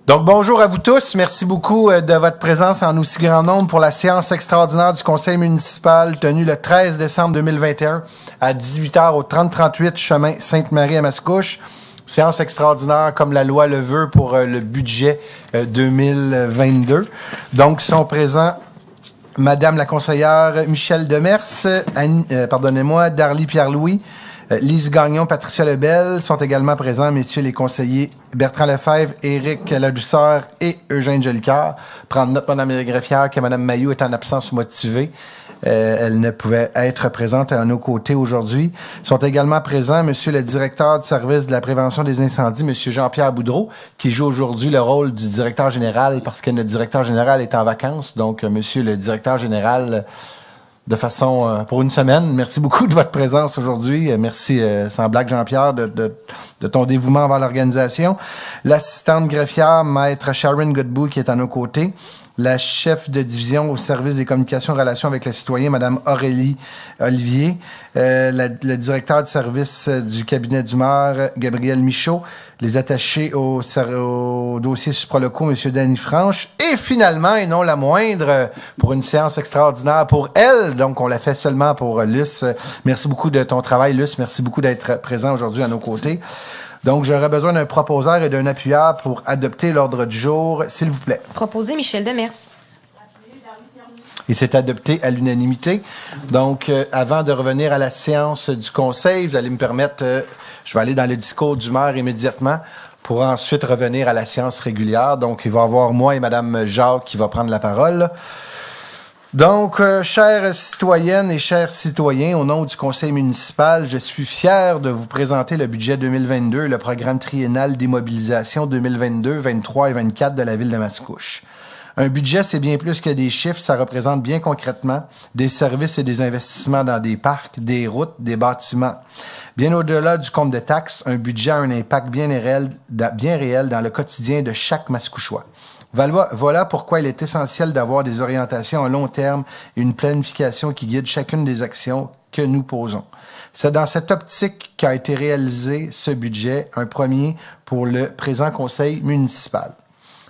Donc, bonjour à vous tous. Merci beaucoup de votre présence en aussi grand nombre pour la séance extraordinaire du Conseil municipal tenue le 13 décembre 2021 à 18h au 3038 chemin Sainte-Marie à Mascouche. Séance extraordinaire comme la loi le veut pour le budget 2022. Donc, sont présents Madame la conseillère Michèle Demers, Darly Pierre-Louis, Lise Gagnon, Patricia Lebel sont également présents, messieurs les conseillers Bertrand Lefebvre, Éric Ladouceur et Eugène Jolicoeur. Prendre note, Madame la greffière, que Madame Mailloux est en absence motivée. Elle ne pouvait être présente à nos côtés aujourd'hui. Sont également présents Monsieur le directeur du service de la prévention des incendies, Monsieur Jean-Pierre Boudreau, qui joue aujourd'hui le rôle du directeur général parce que notre directeur général est en vacances. Donc, Monsieur le directeur général, de façon, pour une semaine, merci beaucoup de votre présence aujourd'hui. Merci, sans blague, Jean-Pierre, de ton dévouement envers l'organisation. L'assistante greffière, Maître Sharon Godbout, qui est à nos côtés. La chef de division au service des communications et relations avec le citoyen, Mme Aurélie Olivier, le directeur du service du cabinet du maire, Gabriel Michaud, les attachés au dossier supralocaux, M. Danny Franche, et finalement, et non la moindre, pour une séance extraordinaire pour elle, donc on l'a fait seulement pour Luce. Merci beaucoup de ton travail, Luce. Merci beaucoup d'être présent aujourd'hui à nos côtés. Donc, j'aurais besoin d'un proposeur et d'un appuyeur pour adopter l'ordre du jour, s'il vous plaît. Proposé Michèle Demers. Et c'est adopté à l'unanimité. Donc, avant de revenir à la séance du Conseil, vous allez me permettre, je vais aller dans le discours du maire immédiatement pour ensuite revenir à la séance régulière. Donc, il va y avoir moi et Mme Jacques qui va prendre la parole. Donc, chères citoyennes et chers citoyens, au nom du Conseil municipal, je suis fier de vous présenter le budget 2022, le programme triennal d'immobilisation 2022, 23 et 24 de la ville de Mascouche. Un budget, c'est bien plus que des chiffres, ça représente bien concrètement des services et des investissements dans des parcs, des routes, des bâtiments. Bien au-delà du compte de taxes, un budget a un impact bien réel dans le quotidien de chaque Mascouchois. Voilà pourquoi il est essentiel d'avoir des orientations à long terme et une planification qui guide chacune des actions que nous posons. C'est dans cette optique qu'a été réalisé ce budget, un premier pour le présent conseil municipal.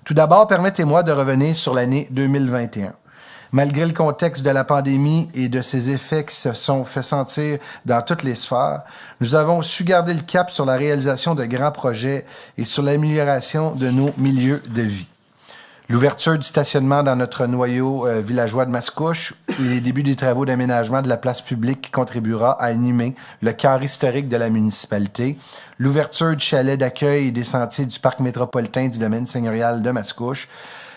Tout d'abord, permettez-moi de revenir sur l'année 2021. Malgré le contexte de la pandémie et de ses effets qui se sont fait sentir dans toutes les sphères, nous avons su garder le cap sur la réalisation de grands projets et sur l'amélioration de nos milieux de vie. L'ouverture du stationnement dans notre noyau villageois de Mascouche et les débuts des travaux d'aménagement de la place publique qui contribuera à animer le cœur historique de la municipalité. L'ouverture du chalet d'accueil et des sentiers du parc métropolitain du domaine seigneurial de Mascouche.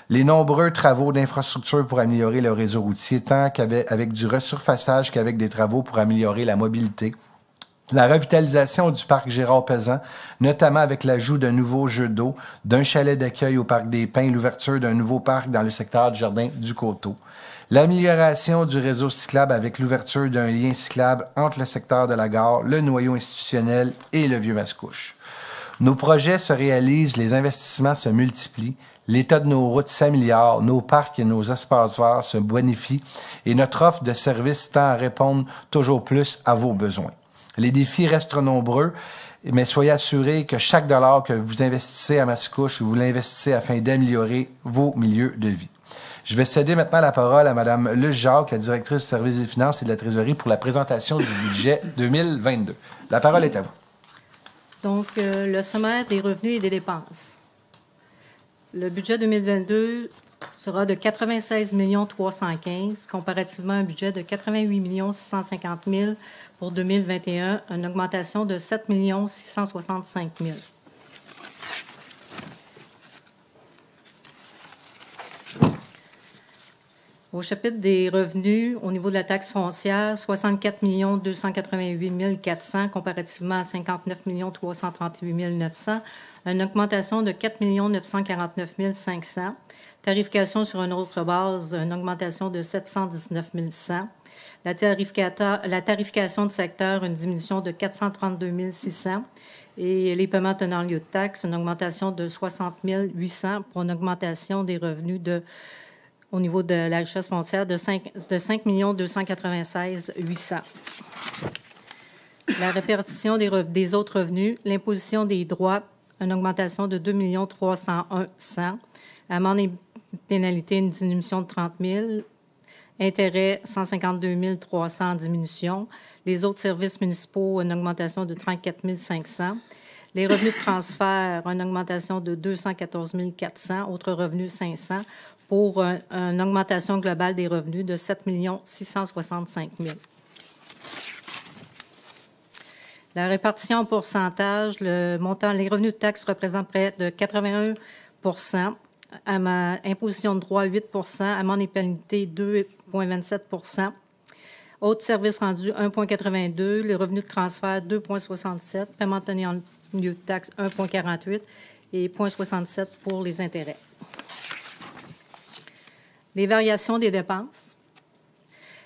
Les nombreux travaux d'infrastructure pour améliorer le réseau routier, tant avec du resurfaçage qu'avec des travaux pour améliorer la mobilité. La revitalisation du parc Gérard-Pesan, notamment avec l'ajout d'un nouveau jeu d'eau, d'un chalet d'accueil au parc des Pins, l'ouverture d'un nouveau parc dans le secteur du jardin du Coteau. L'amélioration du réseau cyclable avec l'ouverture d'un lien cyclable entre le secteur de la gare, le noyau institutionnel et le Vieux-Mascouche. Nos projets se réalisent, les investissements se multiplient, l'état de nos routes s'améliore, nos parcs et nos espaces verts se bonifient et notre offre de services tend à répondre toujours plus à vos besoins. Les défis restent nombreux, mais soyez assurés que chaque dollar que vous investissez à Mascouche, vous l'investissez afin d'améliorer vos milieux de vie. Je vais céder maintenant la parole à Mme Luce Jacques, la directrice du service des finances et de la trésorerie, pour la présentation du budget 2022. La parole est à vous. Donc, le sommaire des revenus et des dépenses. Le budget 2022 sera de 96 315 comparativement à un budget de 88 650 000 pour 2021, une augmentation de 7 665 000. Au chapitre des revenus, au niveau de la taxe foncière, 64 288 400 comparativement à 59 338 900, une augmentation de 4 949 500. Tarification sur une autre base, une augmentation de 719 100. La tarification de secteur, une diminution de 432 600. Et les paiements tenant lieu de taxe, une augmentation de 60 800 pour une augmentation des revenus au niveau de la richesse foncière de 5 296 800. La répartition des autres revenus, l'imposition des droits une augmentation de 2 301 100. Amende et pénalité, une diminution de 30 000. Intérêts, 152 300 en diminution. Les autres services municipaux, une augmentation de 34 500. Les revenus de transfert, une augmentation de 214 400. Autres revenus, 500, pour une augmentation globale des revenus de 7 665 000. La répartition en pourcentage, le montant, les revenus de taxes représentent près de 81 imposition de droit, 8 amende et pénalité, 2,27 autres services rendus, 1,82 les revenus de transfert, 2,67 paiement tenu en lieu de taxe, 1,48 et 0,67 pour les intérêts. Les variations des dépenses.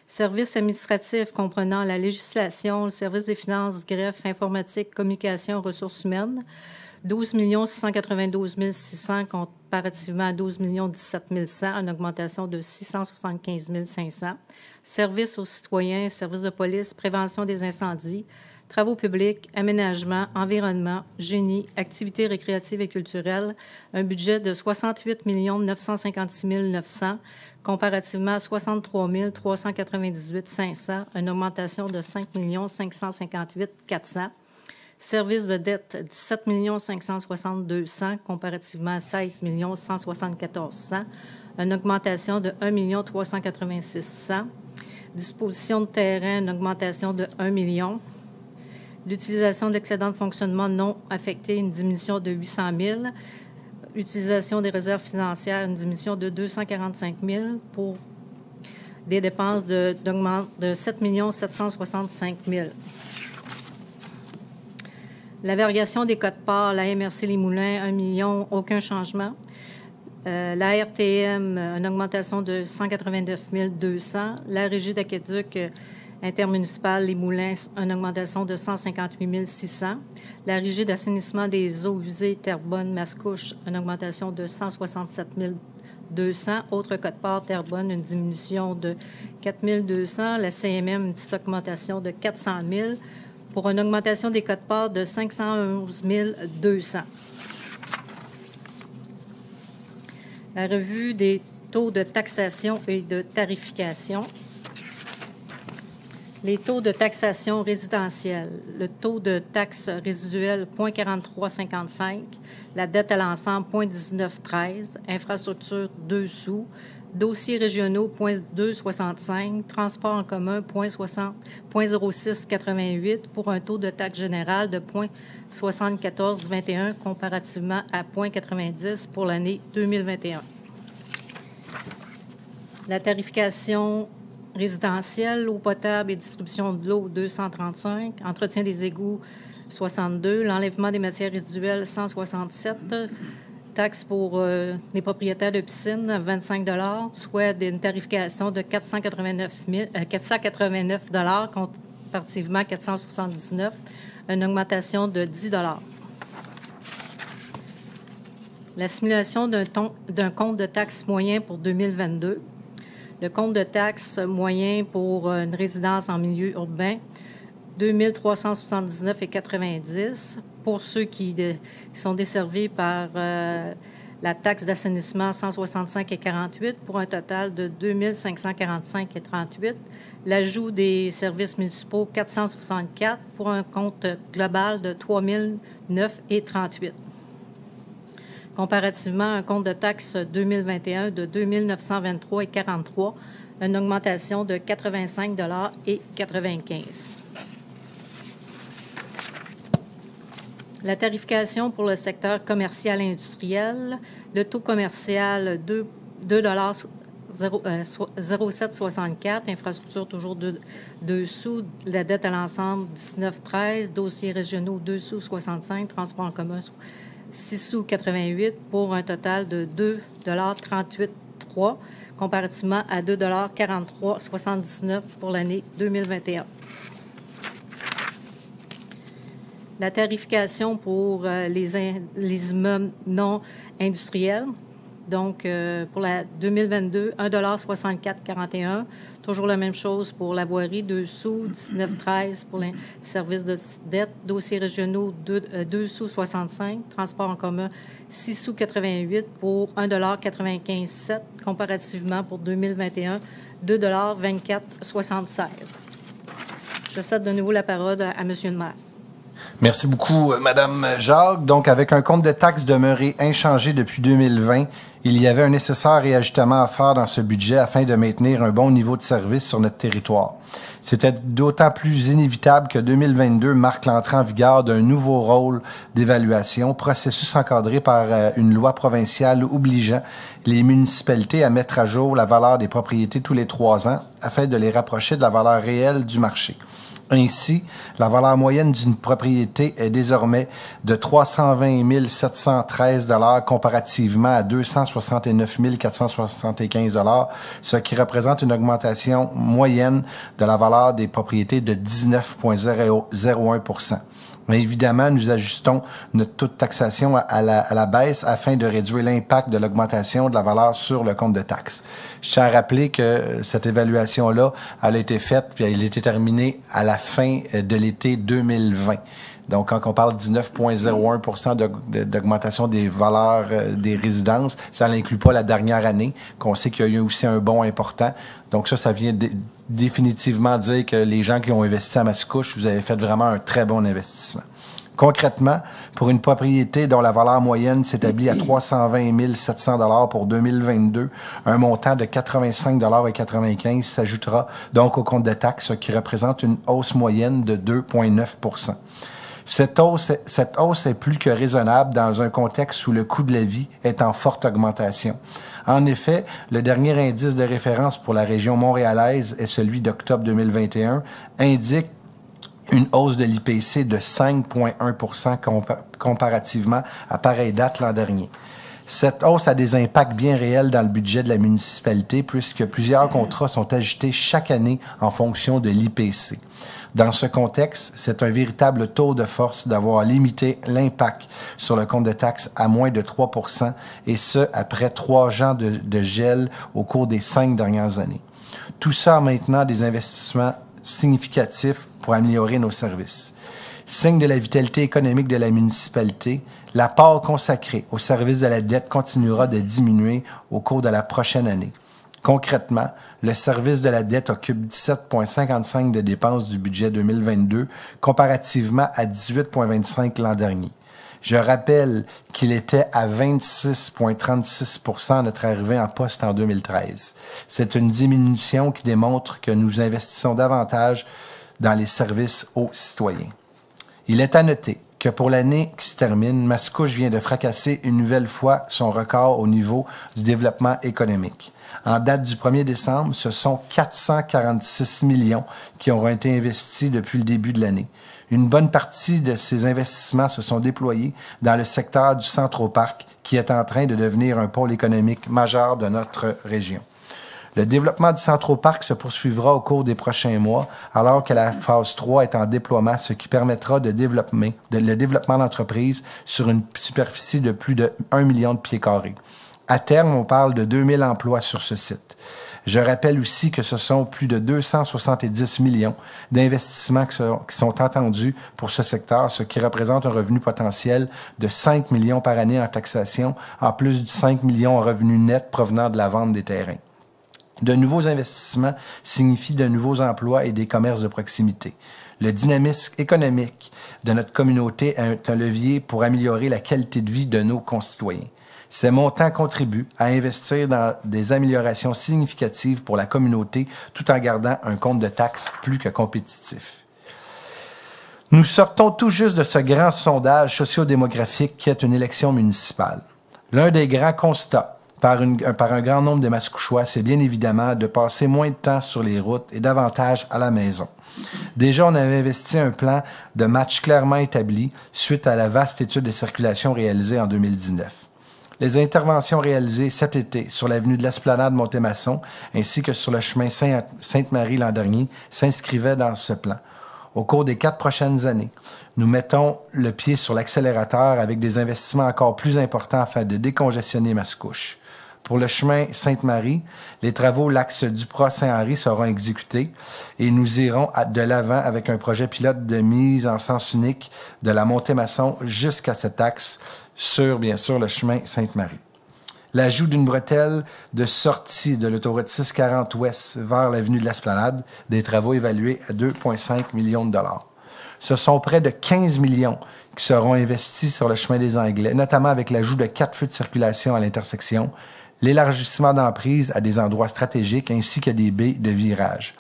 Services administratifs comprenant la législation, le service des finances, greffe, informatique, communication, ressources humaines, 12 692 600 comparativement à 12 17 100, une augmentation de 675 500. Services aux citoyens, services de police, prévention des incendies, travaux publics, aménagement, environnement, génie, activités récréatives et culturelles, un budget de 68 956 900 comparativement à 63 398 500, une augmentation de 5 558 400. Services de dette, 17 562 100 comparativement à 16 174 100, une augmentation de 1 386 100. Disposition de terrain, une augmentation de 1 million. L'utilisation de l'excédent de fonctionnement non affecté, une diminution de 800 000. Utilisation des réserves financières, une diminution de 245 000 pour des dépenses de 7 765 000. La variation des cotes-parts, la MRC Les Moulins, 1 million, aucun changement. La RTM, une augmentation de 189 200. La Régie d'aqueduc intermunicipale Les Moulins, une augmentation de 158 600. La Régie d'assainissement des eaux usées Terrebonne-Mascouche, une augmentation de 167 200. Autre code-part Terrebonne, une diminution de 4 200. La CMM, une petite augmentation de 400 000 pour une augmentation des codes-parts de 511 200. La revue des taux de taxation et de tarification. Les taux de taxation résidentielle. Le taux de taxe résiduelle, 0,4355. La dette à l'ensemble, 0,1913. Infrastructure, 2 sous. Dossiers régionaux, 0,265. Transport en commun, 0,0688 pour un taux de taxe générale de 0,7421 comparativement à 0,90 pour l'année 2021. La tarification résidentielle, eau potable et distribution de l'eau, 235. Entretien des égouts, 62. L'enlèvement des matières résiduelles, 167. Taxe pour les propriétaires de piscine, 25 soit une tarification de 489 comparativement 479, une augmentation de 10 La simulation d'un compte de taxe moyen pour 2022. Le compte de taxe moyen pour une résidence en milieu urbain, 2 379,90 pour ceux qui sont desservis par la taxe d'assainissement, 165,48 pour un total de 2 545,38. L'ajout des services municipaux, 464 pour un compte global de 3 009,38. Comparativement, un compte de taxe 2021 de 2 923,43, une augmentation de 85,95 La tarification pour le secteur commercial et industriel, le taux commercial 0,764, infrastructure toujours 2 sous, la dette à l'ensemble 19,13, dossiers régionaux 2 sous 65, transport en commun 6 sous 88 pour un total de 2,38,3 comparativement à 2,43,79 pour l'année 2021. La tarification pour les immeubles non industriels, Donc, pour la 2022, 1,6441 $. Toujours la même chose pour la voirie, 2 sous, 19,13 pour les services de dette. Dossiers régionaux, 2 sous 65. Transport en commun, 6 sous 88 pour 1,95 $. Comparativement, pour 2021, 2,2476 $. Je cède de nouveau la parole à M. le maire. Merci beaucoup, Mme Jacques. Donc, avec un compte de taxes demeuré inchangé depuis 2020, il y avait un nécessaire réajustement à faire dans ce budget afin de maintenir un bon niveau de service sur notre territoire. C'était d'autant plus inévitable que 2022 marque l'entrée en vigueur d'un nouveau rôle d'évaluation, processus encadré par une loi provinciale obligeant les municipalités à mettre à jour la valeur des propriétés tous les 3 ans afin de les rapprocher de la valeur réelle du marché. Ainsi, la valeur moyenne d'une propriété est désormais de 320 713 $ comparativement à 269 475 $, ce qui représente une augmentation moyenne de la valeur des propriétés de 19,01 %. Mais évidemment, nous ajustons notre taux de taxation à la baisse afin de réduire l'impact de l'augmentation de la valeur sur le compte de taxes. Je tiens à rappeler que cette évaluation-là, elle a été faite puis elle a été terminée à la fin de l'été 2020. Donc, quand on parle de 19,01 % d'augmentation des valeurs des résidences, ça n'inclut pas la dernière année, qu'on sait qu'il y a eu aussi un bond important. Donc, ça vient définitivement dire que les gens qui ont investi à Mascouche, vous avez fait vraiment un très bon investissement. Concrètement, pour une propriété dont la valeur moyenne s'établit à 320 700 $ pour 2022, un montant de 85,95 $ s'ajoutera donc au compte de taxes, ce qui représente une hausse moyenne de 2,9 %. Cette hausse est plus que raisonnable dans un contexte où le coût de la vie est en forte augmentation. En effet, le dernier indice de référence pour la région montréalaise est celui d'octobre 2021, indique une hausse de l'IPC de 5,1 % comparativement à pareille date l'an dernier. Cette hausse a des impacts bien réels dans le budget de la municipalité puisque plusieurs contrats sont ajustés chaque année en fonction de l'IPC. Dans ce contexte, c'est un véritable tour de force d'avoir limité l'impact sur le compte de taxes à moins de 3 % et ce, après 3 ans de gel au cours des 5 dernières années. Tout ça en maintenant des investissements significatifs pour améliorer nos services. Signe de la vitalité économique de la municipalité, la part consacrée au service de la dette continuera de diminuer au cours de la prochaine année. Concrètement, le service de la dette occupe 17,55 % de dépenses du budget 2022, comparativement à 18,25 % l'an dernier. Je rappelle qu'il était à 26,36 % à notre arrivée en poste en 2013. C'est une diminution qui démontre que nous investissons davantage dans les services aux citoyens. Il est à noter que pour l'année qui se termine, Mascouche vient de fracasser une nouvelle fois son record au niveau du développement économique. En date du 1er décembre, ce sont 446 millions qui auront été investis depuis le début de l'année. Une bonne partie de ces investissements se sont déployés dans le secteur du Centro-Parc, qui est en train de devenir un pôle économique majeur de notre région. Le développement du Centro-Parc se poursuivra au cours des prochains mois, alors que la phase 3 est en déploiement, ce qui permettra le développement d'entreprises sur une superficie de plus de 1 million de pieds carrés. À terme, on parle de 2000 emplois sur ce site. Je rappelle aussi que ce sont plus de 270 millions d'investissements qui sont entendus pour ce secteur, ce qui représente un revenu potentiel de 5 millions par année en taxation, en plus de 5 millions en revenus nets provenant de la vente des terrains. De nouveaux investissements signifient de nouveaux emplois et des commerces de proximité. Le dynamisme économique de notre communauté est un levier pour améliorer la qualité de vie de nos concitoyens. Ces montants contribuent à investir dans des améliorations significatives pour la communauté tout en gardant un compte de taxes plus que compétitif. Nous sortons tout juste de ce grand sondage sociodémographique qui est une élection municipale. L'un des grands constats par un grand nombre de Mascouchois, c'est bien évidemment de passer moins de temps sur les routes et davantage à la maison. Déjà, on avait investi un plan de match clairement établi suite à la vaste étude de circulation réalisée en 2019. Les interventions réalisées cet été sur l'avenue de l'Esplanade Montémasson ainsi que sur le chemin Sainte-Marie l'an dernier s'inscrivaient dans ce plan. Au cours des 4 prochaines années, nous mettons le pied sur l'accélérateur avec des investissements encore plus importants afin de décongestionner Mascouche. Pour le chemin Sainte-Marie, les travaux l'axe Duprat-Saint-Henri seront exécutés et nous irons de l'avant avec un projet pilote de mise en sens unique de la Montée-Masson jusqu'à cet axe sur, bien sûr, le chemin Sainte-Marie. L'ajout d'une bretelle de sortie de l'autoroute 640 ouest vers l'avenue de l'Esplanade, des travaux évalués à 2,5 millions de dollars. Ce sont près de 15 millions qui seront investis sur le chemin des Anglais, notamment avec l'ajout de 4 feux de circulation à l'intersection, l'élargissement d'emprise à des endroits stratégiques ainsi que des baies de virage.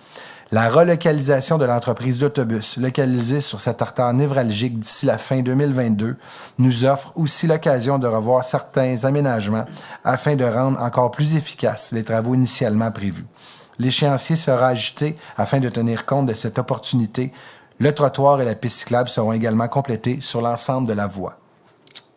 La relocalisation de l'entreprise d'autobus, localisée sur cette artère névralgique d'ici la fin 2022, nous offre aussi l'occasion de revoir certains aménagements afin de rendre encore plus efficaces les travaux initialement prévus. L'échéancier sera ajusté afin de tenir compte de cette opportunité. Le trottoir et la piste cyclable seront également complétés sur l'ensemble de la voie.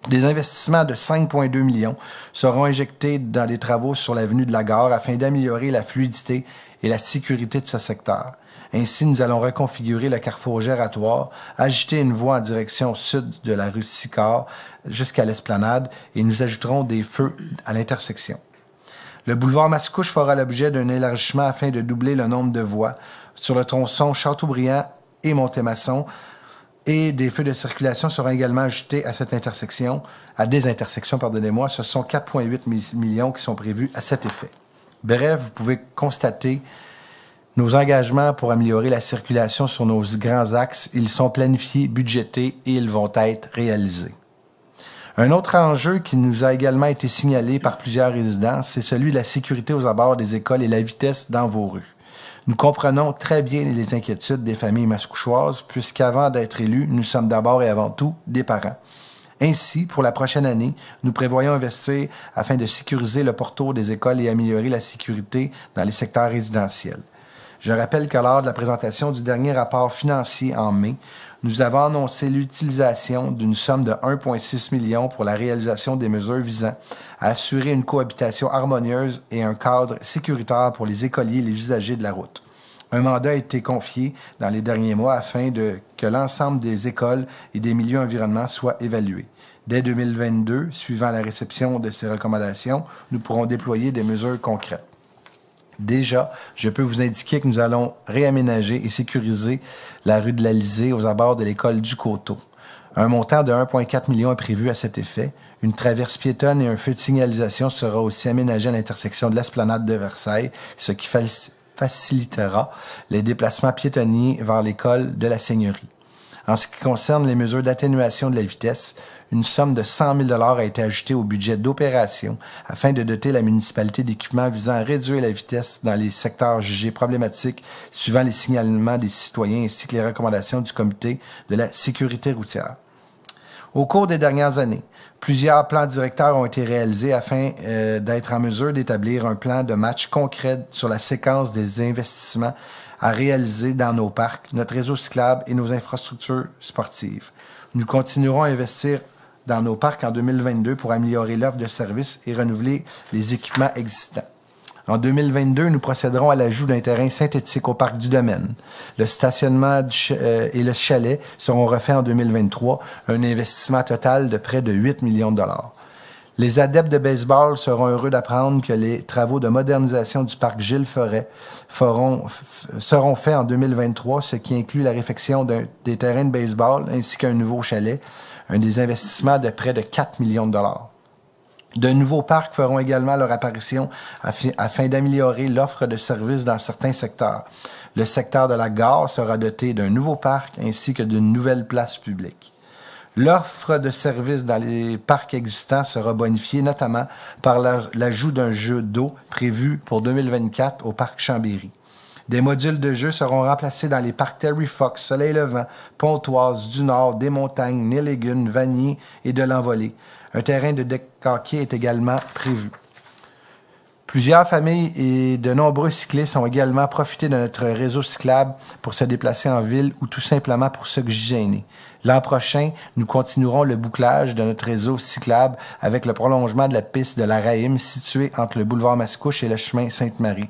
Des investissements de 5,2 millions seront injectés dans des travaux sur l'avenue de la Gare afin d'améliorer la fluidité et la sécurité de ce secteur. Ainsi, nous allons reconfigurer le carrefour gératoire, ajouter une voie en direction sud de la rue Sicard jusqu'à l'Esplanade et nous ajouterons des feux à l'intersection. Le boulevard Mascouche fera l'objet d'un élargissement afin de doubler le nombre de voies sur le tronçon Châteaubriand et Montée-Masson, et des feux de circulation seront également ajoutés à cette intersection, à des intersections, pardonnez-moi. Ce sont 4,8 millions qui sont prévus à cet effet. Bref, vous pouvez constater nos engagements pour améliorer la circulation sur nos grands axes. Ils sont planifiés, budgétés et ils vont être réalisés. Un autre enjeu qui nous a également été signalé par plusieurs résidents, c'est celui de la sécurité aux abords des écoles et la vitesse dans vos rues. Nous comprenons très bien les inquiétudes des familles mascouchoises, puisqu'avant d'être élus, nous sommes d'abord et avant tout des parents. Ainsi, pour la prochaine année, nous prévoyons investir afin de sécuriser le pourtour des écoles et améliorer la sécurité dans les secteurs résidentiels. Je rappelle que lors de la présentation du dernier rapport financier en mai, nous avons annoncé l'utilisation d'une somme de 1,6 million pour la réalisation des mesures visant à assurer une cohabitation harmonieuse et un cadre sécuritaire pour les écoliers et les usagers de la route. Un mandat a été confié dans les derniers mois afin que l'ensemble des écoles et des milieux environnants soient évalués. Dès 2022, suivant la réception de ces recommandations, nous pourrons déployer des mesures concrètes. Déjà, je peux vous indiquer que nous allons réaménager et sécuriser la rue de l'Alizé aux abords de l'école du Coteau. Un montant de 1,4 million est prévu à cet effet. Une traverse piétonne et un feu de signalisation sera aussi aménagé à l'intersection de l'Esplanade de Versailles, ce qui facilitera les déplacements piétonniers vers l'école de la Seigneurie. En ce qui concerne les mesures d'atténuation de la vitesse, une somme de 100 000 $ a été ajoutée au budget d'opération afin de doter la municipalité d'équipements visant à réduire la vitesse dans les secteurs jugés problématiques suivant les signalements des citoyens ainsi que les recommandations du comité de la sécurité routière. Au cours des dernières années, plusieurs plans directeurs ont été réalisés afin d'être en mesure d'établir un plan de match concret sur la séquence des investissements à réaliser dans nos parcs, notre réseau cyclable et nos infrastructures sportives. Nous continuerons à investir dans nos parcs en 2022 pour améliorer l'offre de services et renouveler les équipements existants. En 2022, nous procéderons à l'ajout d'un terrain synthétique au parc du Domaine. Le stationnement et le chalet seront refaits en 2023, un investissement total de près de 8 millions de dollars. Les adeptes de baseball seront heureux d'apprendre que les travaux de modernisation du parc Gilles Forêt seront faits en 2023, ce qui inclut la réfection des terrains de baseball ainsi qu'un nouveau chalet, un des investissements de près de 4 millions de dollars. De nouveaux parcs feront également leur apparition afin d'améliorer l'offre de services dans certains secteurs. Le secteur de la gare sera doté d'un nouveau parc ainsi que d'une nouvelle place publique. L'offre de services dans les parcs existants sera bonifiée notamment par l'ajout d'un jeu d'eau prévu pour 2024 au parc Chambéry. Des modules de jeu seront remplacés dans les parcs Terry Fox, Soleil-Levant, Pontoise, du Nord, des Montagnes, Nélégun, Vanier et de l'Envolée. Un terrain de deck hockey est également prévu. Plusieurs familles et de nombreux cyclistes ont également profité de notre réseau cyclable pour se déplacer en ville ou tout simplement pour s'oxygéner. L'an prochain, nous continuerons le bouclage de notre réseau cyclable avec le prolongement de la piste de la Raïm située entre le boulevard Mascouche et le chemin Sainte-Marie.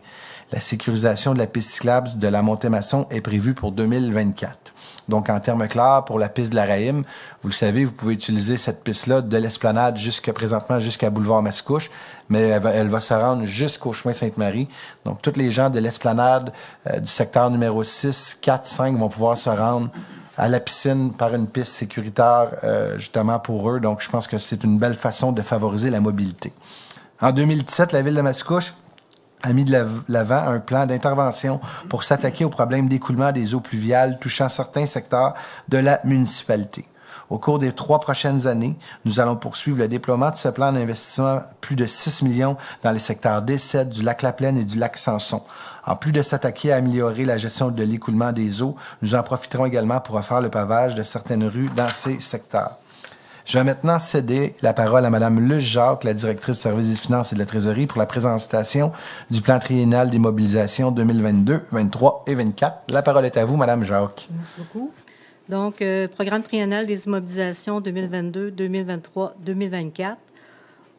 La sécurisation de la piste cyclable de la Montée-Masson est prévue pour 2024. Donc, en termes clairs, pour la piste de la Raïm, vous le savez, vous pouvez utiliser cette piste-là de l'Esplanade présentement jusqu'à Boulevard Mascouche, mais elle va se rendre jusqu'au chemin Sainte-Marie. Donc, tous les gens de l'Esplanade, du secteur numéro 6, 4, 5 vont pouvoir se rendre à la piscine par une piste sécuritaire, justement pour eux. Donc, je pense que c'est une belle façon de favoriser la mobilité. En 2017, la ville de Mascouche a mis de l'avant un plan d'intervention pour s'attaquer au problème d'écoulement des eaux pluviales touchant certains secteurs de la municipalité. Au cours des 3 prochaines années, nous allons poursuivre le déploiement de ce plan d'investissement, plus de 6 millions dans les secteurs D7, du lac La Plaine et du lac Samson. En plus de s'attaquer à améliorer la gestion de l'écoulement des eaux, nous en profiterons également pour refaire le pavage de certaines rues dans ces secteurs. Je vais maintenant céder la parole à Mme Luce Jacques, la directrice du service des finances et de la trésorerie, pour la présentation du plan triennal des mobilisations 2022, 23 et 24. La parole est à vous, Mme Jacques. Merci beaucoup. Donc, programme triennal des immobilisations 2022, 2023, 2024.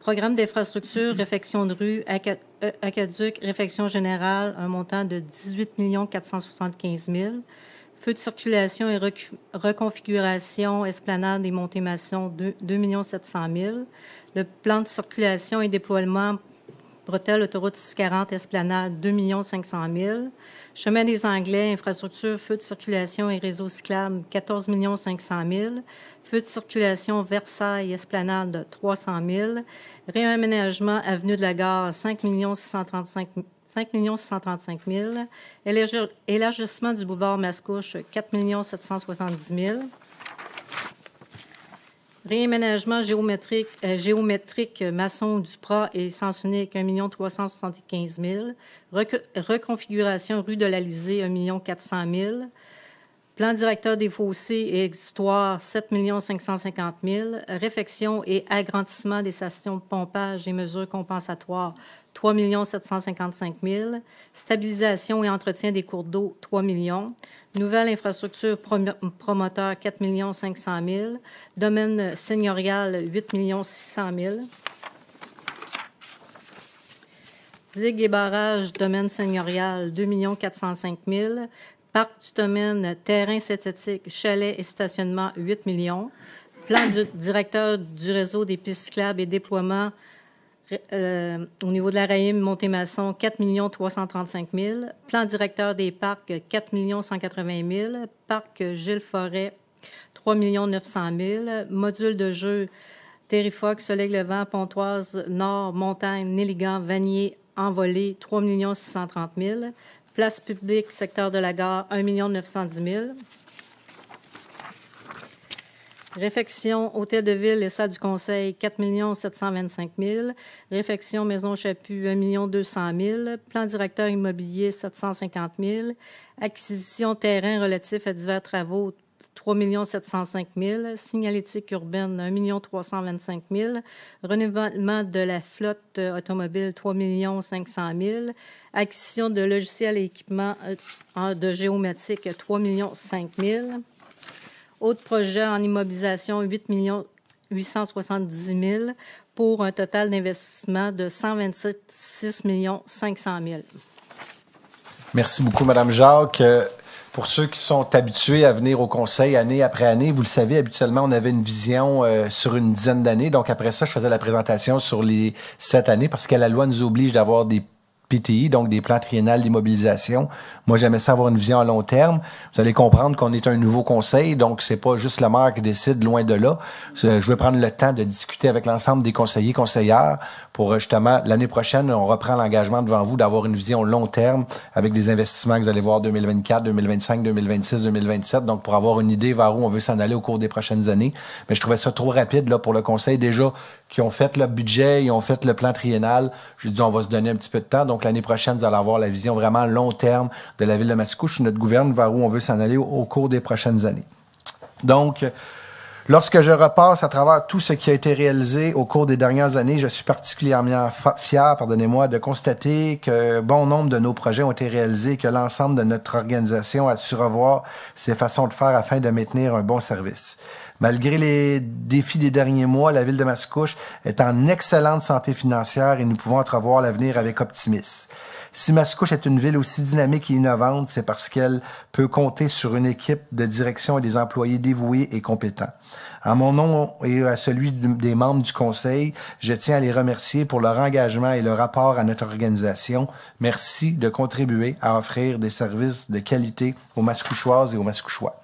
Programme d'infrastructure, réfection de rue, aqueduc, réfection générale, un montant de 18 475 000. Feu de circulation et reconfiguration, esplanade et montée-maçon, 2 700 000. Le plan de circulation et déploiement, bretelle, autoroute 640, esplanade, 2 500 000. Chemin des Anglais, infrastructure, feu de circulation et réseau cyclable, 14 500 000. Feu de circulation, Versailles, esplanade, 300 000. Réaménagement, avenue de la Gare, 5 635 000. Élargissement du boulevard Mascouche, 4 770 000. Réaménagement géométrique Masson-Duprat et sens unique, 1 375 000. Reconfiguration rue de l'Alizé, 1 400 000. Plan directeur des fossés et exutoires, 7 550 000. Réfection et agrandissement des stations de pompage et mesures compensatoires, 3 755 000. Stabilisation et entretien des cours d'eau, 3 millions. Nouvelle infrastructure promoteur, 4 500 000. Domaine seigneurial, 8 600 000. Digues et barrages, domaine seigneurial, 2 405 000. Parc du domaine, terrain synthétique, chalet et stationnement, 8 millions. Plan du directeur du réseau des pistes cyclables et déploiement au niveau de la Raïm, Montée-Maçon, 4 335 000. Plan directeur des parcs, 4 180 000. Parc Gilles Forêt, 3 900 000. Module de jeu, Terrifox, Soleil-Levant, Pontoise, Nord, Montagne, Néligan, Vanier, Envolé, 3 630 000. Place publique, secteur de la gare, 1 910 000. Réfection, hôtel de ville et salle du conseil, 4 725 000. Réfection, maison Chaput, 1 200 000. Plan directeur immobilier, 750 000. Acquisition terrain relatif à divers travaux, 3 705 000. Signalétique urbaine, 1 325 000. Renouvellement de la flotte automobile, 3 500 000. Acquisition de logiciels et équipements de géomatique, 3 500 000. Autres projets en immobilisation, 8 870 000 pour un total d'investissement de 126 500 000. Merci beaucoup, Mme Jacques. Pour ceux qui sont habitués à venir au conseil année après année, vous le savez, habituellement, on avait une vision sur une dizaine d'années. Donc, après ça, je faisais la présentation sur les 7 années parce que la loi nous oblige d'avoir des PTI, donc des plans triennales d'immobilisation. Moi, j'aimais ça avoir une vision à long terme. Vous allez comprendre qu'on est un nouveau conseil, donc c'est pas juste le maire qui décide, loin de là. Je vais prendre le temps de discuter avec l'ensemble des conseillers, conseillères, pour justement, l'année prochaine, on reprend l'engagement devant vous d'avoir une vision long terme avec des investissements que vous allez voir 2024, 2025, 2026, 2027, donc pour avoir une idée vers où on veut s'en aller au cours des prochaines années. Mais je trouvais ça trop rapide là pour le conseil. Déjà, qui ont fait le budget, ils ont fait le plan triennal. J'ai dit, on va se donner un petit peu de temps. Donc, l'année prochaine, vous allez avoir la vision vraiment long terme de la ville de Mascouche, notre gouverne, vers où on veut s'en aller au cours des prochaines années. Donc, lorsque je repasse à travers tout ce qui a été réalisé au cours des dernières années, je suis particulièrement fier, de constater que bon nombre de nos projets ont été réalisés et que l'ensemble de notre organisation a su revoir ses façons de faire afin de maintenir un bon service. Malgré les défis des derniers mois, la ville de Mascouche est en excellente santé financière et nous pouvons entrevoir l'avenir avec optimisme. Si Mascouche est une ville aussi dynamique et innovante, c'est parce qu'elle peut compter sur une équipe de direction et des employés dévoués et compétents. En mon nom et à celui des membres du conseil, je tiens à les remercier pour leur engagement et leur apport à notre organisation. Merci de contribuer à offrir des services de qualité aux Mascouchoises et aux Mascouchois.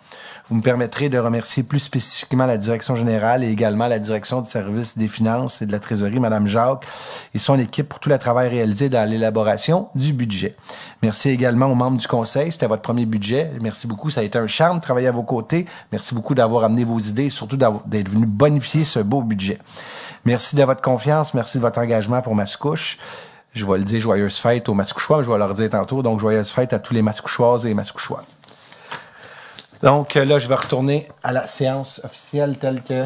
Vous me permettrez de remercier plus spécifiquement la direction générale et également la direction du service des finances et de la trésorerie, Mme Jacques, et son équipe pour tout le travail réalisé dans l'élaboration du budget. Merci également aux membres du conseil. C'était votre premier budget. Merci beaucoup. Ça a été un charme de travailler à vos côtés. Merci beaucoup d'avoir amené vos idées et surtout d'être venu bonifier ce beau budget. Merci de votre confiance. Merci de votre engagement pour Mascouche. Je vais le dire, joyeuse fête aux Mascouchois, mais je vais leur dire tantôt. Donc, joyeuse fête à tous les Mascouchoises et Mascouchois. Donc là, je vais retourner à la séance officielle telle que...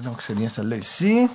donc, c'est bien celle-là ici.